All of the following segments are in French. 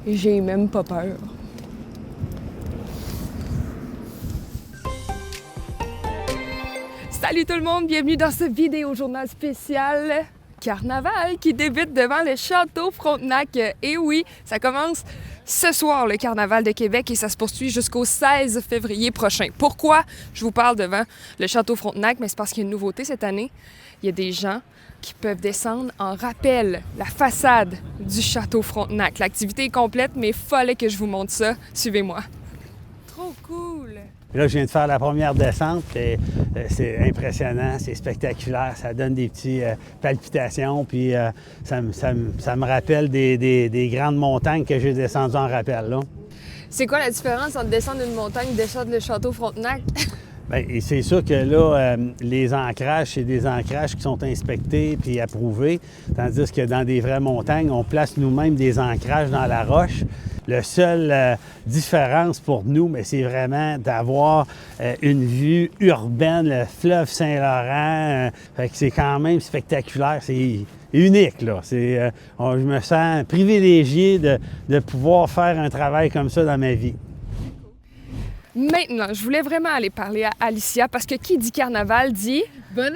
Et j'ai même pas peur. Salut tout le monde, bienvenue dans ce vidéo journal spécial Carnaval qui débute devant le Château Frontenac. Et oui, ça commence ce soir, le Carnaval de Québec, et ça se poursuit jusqu'au 16 février prochain. Pourquoi je vous parle devant le Château Frontenac? Mais c'est parce qu'il y a une nouveauté cette année. Il y a des gens qui peuvent descendre en rappel la façade du Château Frontenac. L'activité est complète, mais il fallait que je vous montre ça. Suivez-moi. Trop cool! Là, je viens de faire la première descente et c'est impressionnant, c'est spectaculaire, ça donne des petites palpitations, puis ça me rappelle des grandes montagnes que j'ai descendues en rappel, là. C'est quoi la différence entre descendre une montagne et descendre le Château Frontenac? Bien, et c'est sûr que là, les ancrages, c'est des ancrages qui sont inspectés puis approuvés, tandis que dans des vraies montagnes, on place nous-mêmes des ancrages dans la roche. La seule différence pour nous, mais c'est vraiment d'avoir une vue urbaine, le fleuve Saint-Laurent. Fait que c'est quand même spectaculaire, c'est unique, là. Je me sens privilégié de pouvoir faire un travail comme ça dans ma vie. Maintenant, je voulais vraiment aller parler à Alicia parce que qui dit carnaval dit bonhomme!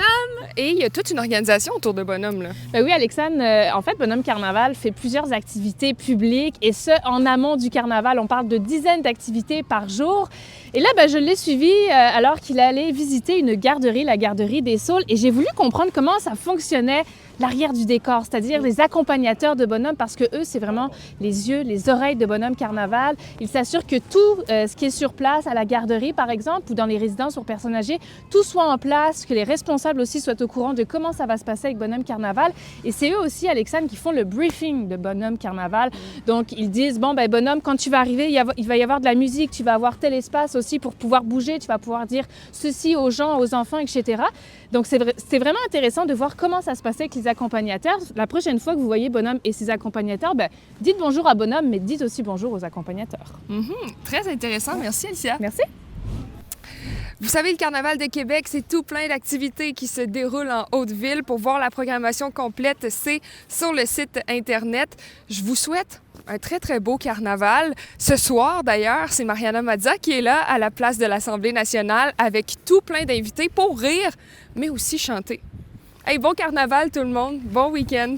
Et il y a toute une organisation autour de Bonhomme, là. Ben oui, Alexandre, en fait, Bonhomme Carnaval fait plusieurs activités publiques et ce, en amont du carnaval. On parle de dizaines d'activités par jour. Et là, je l'ai suivi alors qu'il allait visiter une garderie, la garderie des Saules, et j'ai voulu comprendre comment ça fonctionnait l'arrière du décor, c'est-à-dire les accompagnateurs de Bonhomme, parce que eux, c'est vraiment les yeux, les oreilles de Bonhomme Carnaval. Ils s'assurent que tout ce qui est sur place, à la garderie par exemple, ou dans les résidences pour personnes âgées, tout soit en place, que les responsables aussi soient au courant de comment ça va se passer avec Bonhomme Carnaval. Et c'est eux aussi, Alexandre, qui font le briefing de Bonhomme Carnaval. Donc, ils disent, bon, Bonhomme, quand tu vas arriver, il va y avoir de la musique, tu vas avoir tel espace aussi pour pouvoir bouger, tu vas pouvoir dire ceci aux gens, aux enfants, etc. Donc, c'est vraiment intéressant de voir comment ça se passait avec les accompagnateurs. La prochaine fois que vous voyez Bonhomme et ses accompagnateurs, dites bonjour à Bonhomme, mais dites aussi bonjour aux accompagnateurs. Très intéressant. Merci, Alicia. Merci. Vous savez, le Carnaval de Québec, c'est tout plein d'activités qui se déroulent en Haute-Ville. Pour voir la programmation complète, c'est sur le site Internet. Je vous souhaite un très, très beau carnaval. Ce soir, d'ailleurs, c'est Mariana Mazza qui est là à la place de l'Assemblée nationale avec tout plein d'invités pour rire, mais aussi chanter. Hey, bon carnaval tout le monde, bon week-end!